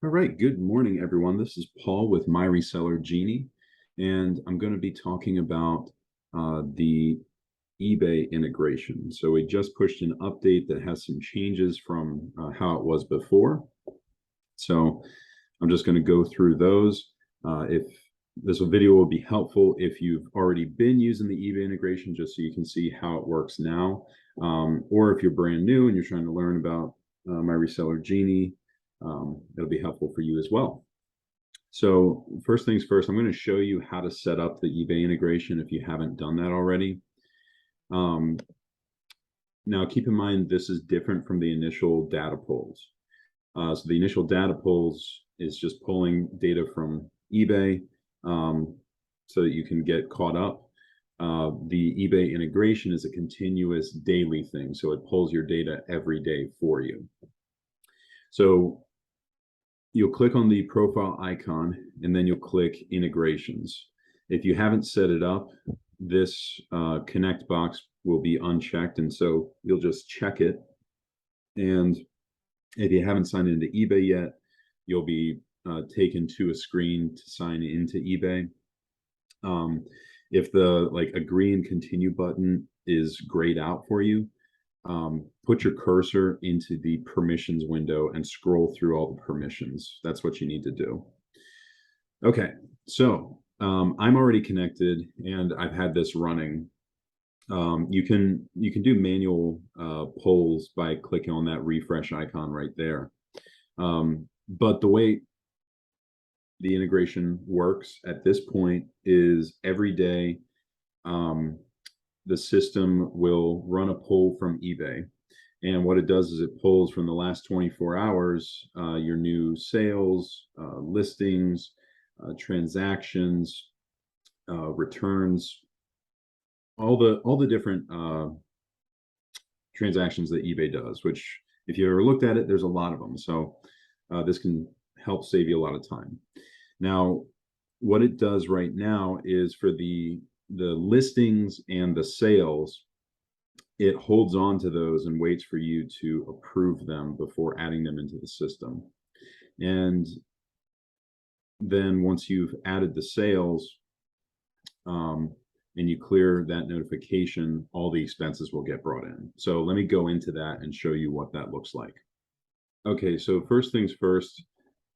All right, good morning, everyone. This is Paul with My Reseller Genie, and I'm going to be talking about the eBay integration. So we just pushed an update that has some changes from how it was before. So I'm just going to go through those. If this video will be helpful if you've already been using the eBay integration, just so you can see how it works now, or if you're brand new and you're trying to learn about My Reseller Genie. It'll be helpful for you as well. So first things first, I'm going to show you how to set up the eBay integration if you haven't done that already. Now, keep in mind, this is different from the initial data pulls. So the initial data pulls is just pulling data from eBay so that you can get caught up. The eBay integration is a continuous daily thing, so it pulls your data every day for you. So you'll click on the profile icon and then you'll click integrations. If you haven't set it up, this connect box will be unchecked, and so you'll just check it. And if you haven't signed into eBay yet, you'll be taken to a screen to sign into eBay. If the agree and continue button is grayed out for you, put your cursor into the permissions window and scroll through all the permissions. That's what you need to do. Okay, so I'm already connected and I've had this running. You can do manual polls by clicking on that refresh icon right there. But the way the integration works at this point is every day the system will run a poll from eBay. And what it does is it pulls from the last 24 hours your new sales, listings, transactions, returns, all the different transactions that eBay does, which if you ever looked at it, there's a lot of them. So this can help save you a lot of time. Now, what it does right now is for the listings and the sales, it holds on to those and waits for you to approve them before adding them into the system. And then once you've added the sales and you clear that notification, all the expenses will get brought in. So let me go into that and show you what that looks like. Okay, so first things first,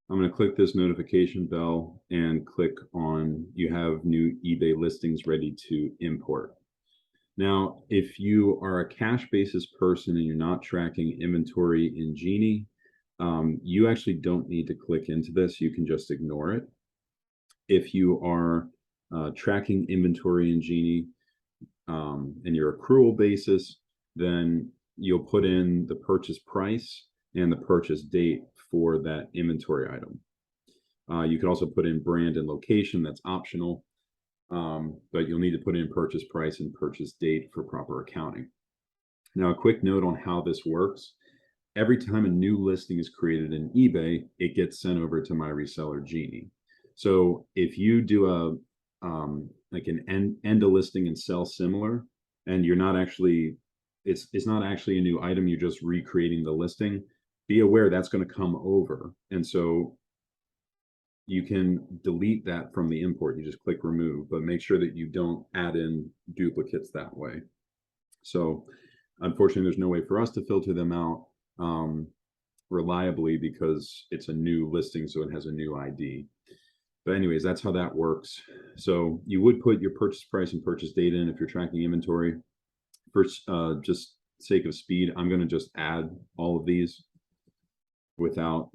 I'm going to click this notification bell and click on you have new eBay listings ready to import. Now, if you are a cash basis person and you're not tracking inventory in Genie, you actually don't need to click into this. You can just ignore it. If you are tracking inventory in Genie and your accrual basis, then you'll put in the purchase price and the purchase date for that inventory item. You can also put in brand and location, that's optional, but you'll need to put in purchase price and purchase date for proper accounting. Now, a quick note on how this works. Every time a new listing is created in eBay, it gets sent over to My Reseller Genie. So if you do like an end a listing and sell similar, and you're not actually, it's not actually a new item, you're just recreating the listing, be aware that's going to come over. And so you can delete that from the import. You just click remove, but make sure that you don't add in duplicates that way. So unfortunately, there's no way for us to filter them out reliably because it's a new listing, so it has a new ID. But anyways, that's how that works. So you would put your purchase price and purchase date in if you're tracking inventory. First, just sake of speed, I'm going to just add all of these without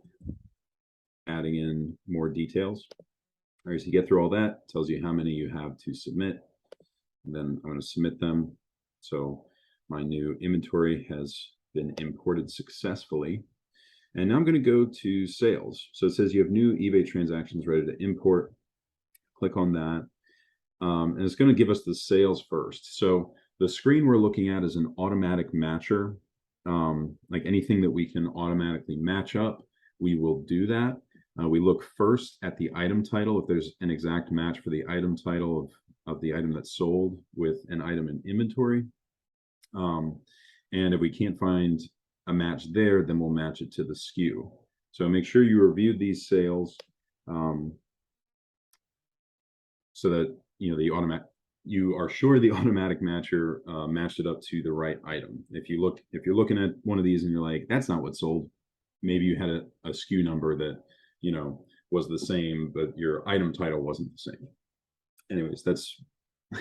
adding in more details. All right, so you get through all that, it tells you how many you have to submit. And then I'm going to submit them. So my new inventory has been imported successfully. And now I'm going to go to sales. So it says you have new eBay transactions ready to import. Click on that. And it's going to give us the sales first. So the screen we're looking at is an automatic matcher. Like anything that we can automatically match up, we will do that. We look first at the item title, if there's an exact match for the item title of the item that's sold with an item in inventory. And if we can't find a match there, then we'll match it to the SKU. So make sure you review these sales so that you are sure the automatic matcher matched it up to the right item. If you're looking at one of these and you're like, that's not what sold, maybe you had a SKU number that was the same, but your item title wasn't the same. Anyways, that's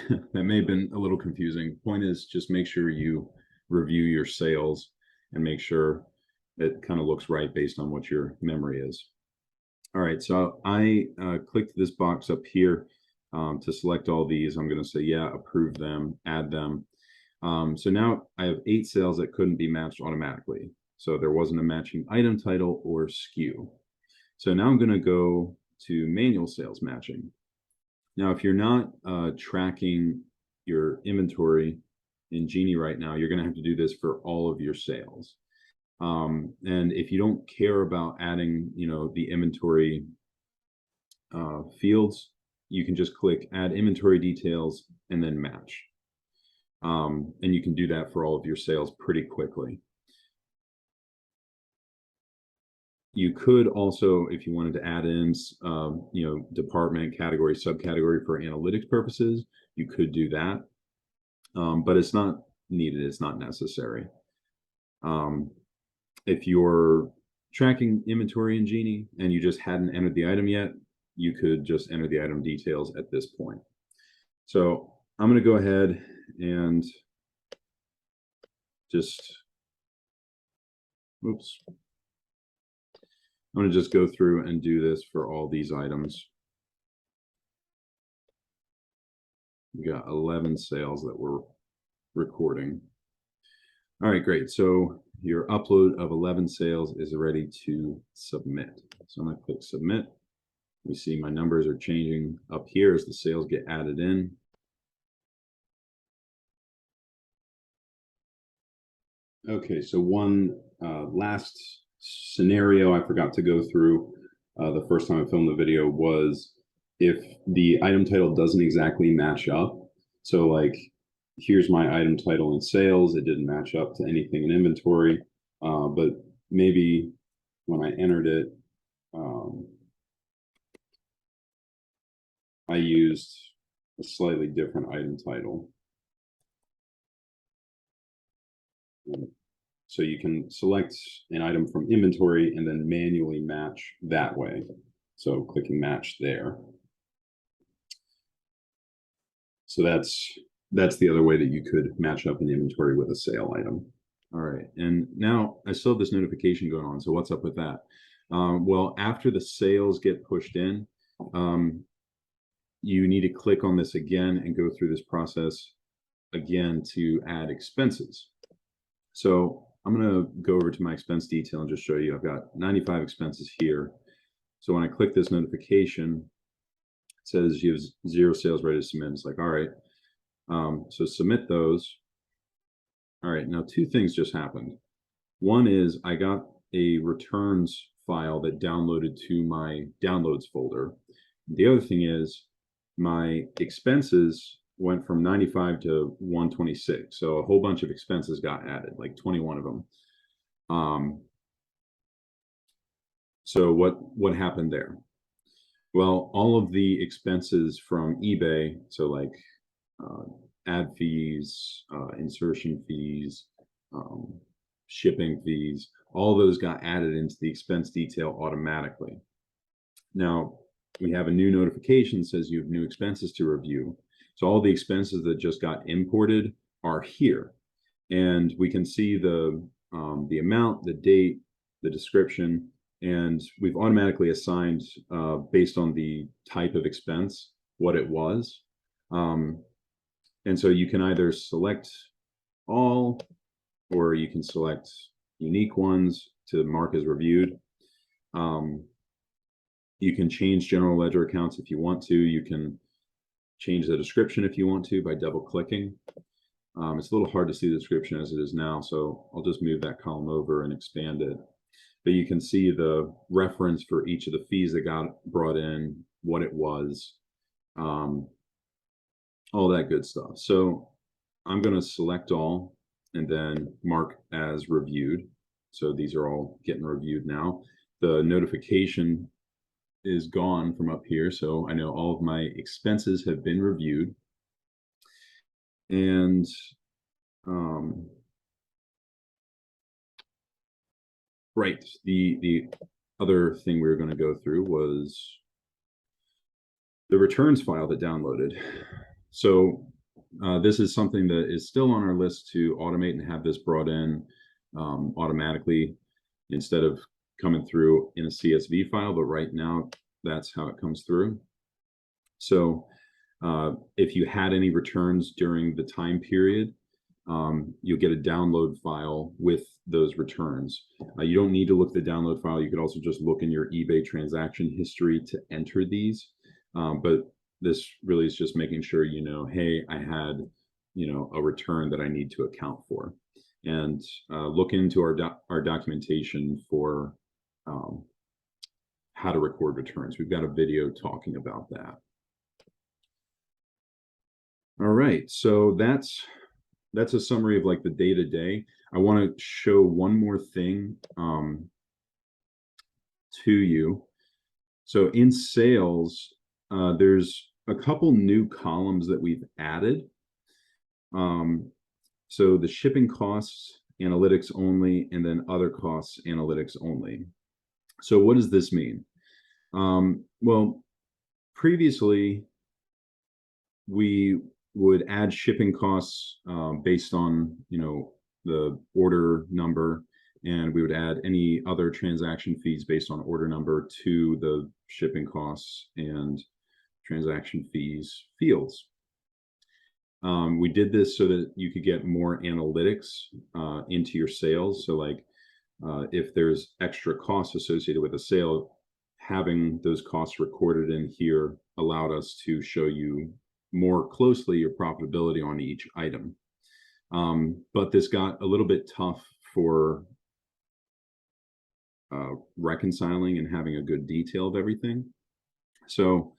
that may have been a little confusing. Point is, just make sure you review your sales and make sure it kind of looks right based on what your memory is. All right, so I clicked this box up here to select all these. I'm going to say, yeah, approve them, add them. So now I have 8 sales that couldn't be matched automatically. So there wasn't a matching item title or SKU. So now I'm going to go to manual sales matching. Now, if you're not tracking your inventory in Genie right now, you're going to have to do this for all of your sales. And if you don't care about adding, the inventory fields, you can just click add inventory details and then match. And you can do that for all of your sales pretty quickly. You could also, if you wanted to add in, department, category, subcategory for analytics purposes, you could do that. But it's not needed. It's not necessary. If you're tracking inventory in Genie and you just hadn't entered the item yet, you could just enter the item details at this point. So I'm going to go ahead and just, oops. I'm going to just go through and do this for all these items. We got 11 sales that we're recording. All right, great. So your upload of 11 sales is ready to submit. So I'm going to click submit. We see my numbers are changing up here as the sales get added in. Okay, so one last scenario I forgot to go through the first time I filmed the video was if the item title doesn't exactly match up. So like, here's my item title in sales. It didn't match up to anything in inventory, but maybe when I entered it, I used a slightly different item title. So you can select an item from inventory and then manually match that way. So clicking match there. So that's the other way that you could match up an inventory with a sale item. All right, and now I still have this notification going on. So what's up with that? Well, after the sales get pushed in, you need to click on this again and go through this process again to add expenses. So I'm going to go over to my expense detail and just show you. I've got 95 expenses here. So when I click this notification, it says you have 0 sales ready to submit. It's like, all right, so submit those. All right, now 2 things just happened. One is I got a returns file that downloaded to my downloads folder. The other thing is my expenses went from 95 to 126. So a whole bunch of expenses got added, like 21 of them. So what happened there? Well, all of the expenses from eBay, so like ad fees, insertion fees, shipping fees, all those got added into the expense detail automatically. Now, we have a new notification that says you have new expenses to review. So all the expenses that just got imported are here. And we can see the amount, the date, the description, and we've automatically assigned, based on the type of expense, what it was. And so you can either select all, or you can select unique ones to mark as reviewed. You can change general ledger accounts if you want to. You can change the description if you want to by double clicking. It's a little hard to see the description as it is now, so I'll just move that column over and expand it. But you can see the reference for each of the fees that got brought in, what it was, all that good stuff. So I'm going to select all and then mark as reviewed. So these are all getting reviewed now. the notification is gone from up here, so I know all of my expenses have been reviewed. And right, the other thing we were going to go through was the returns file that downloaded. So this is something that is still on our list to automate and have this brought in automatically instead of coming through in a CSV file, but right now that's how it comes through. So if you had any returns during the time period, you'll get a download file with those returns. You don't need to look at the download file. You could also just look in your eBay transaction history to enter these. But this really is just making sure, you know, hey, I had, you know, a return that I need to account for. And look into our documentation for how to record returns. We've got a video talking about that. All right, so that's a summary of like the day-to-day. I want to show one more thing to you. So in sales, there's a couple new columns that we've added. So the shipping costs, analytics only, and then other costs, analytics only. So what does this mean? Well, previously we would add shipping costs based on, you know, the order number, and we would add any other transaction fees based on order number to the shipping costs and transaction fees fields. We did this so that you could get more analytics into your sales. So like if there's extra costs associated with a sale, having those costs recorded in here allowed us to show you more closely your profitability on each item. But this got a little bit tough for reconciling and having a good detail of everything. So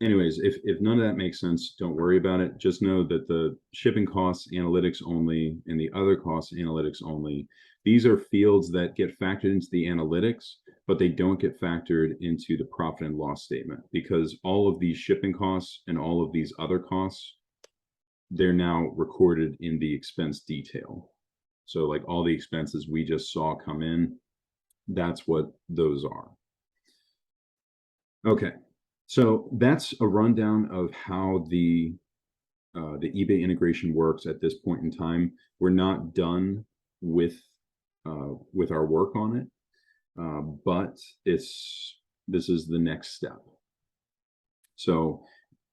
anyways, if none of that makes sense, don't worry about it. Just know that the shipping costs, analytics only, and the other costs, analytics only, these are fields that get factored into the analytics, but they don't get factored into the profit and loss statement, because all of these shipping costs and all of these other costs, they're now recorded in the expense detail. So like all the expenses we just saw come in, that's what those are. Okay, so that's a rundown of how the eBay integration works at this point in time. We're not done with our work on it, but this is the next step. So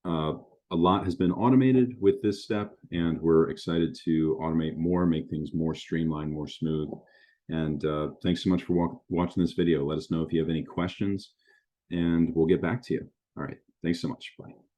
a lot has been automated with this step, and we're excited to automate more, make things more streamlined, more smooth. And thanks so much for watching this video. Let us know if you have any questions, and we'll get back to you. All right, thanks so much. Bye.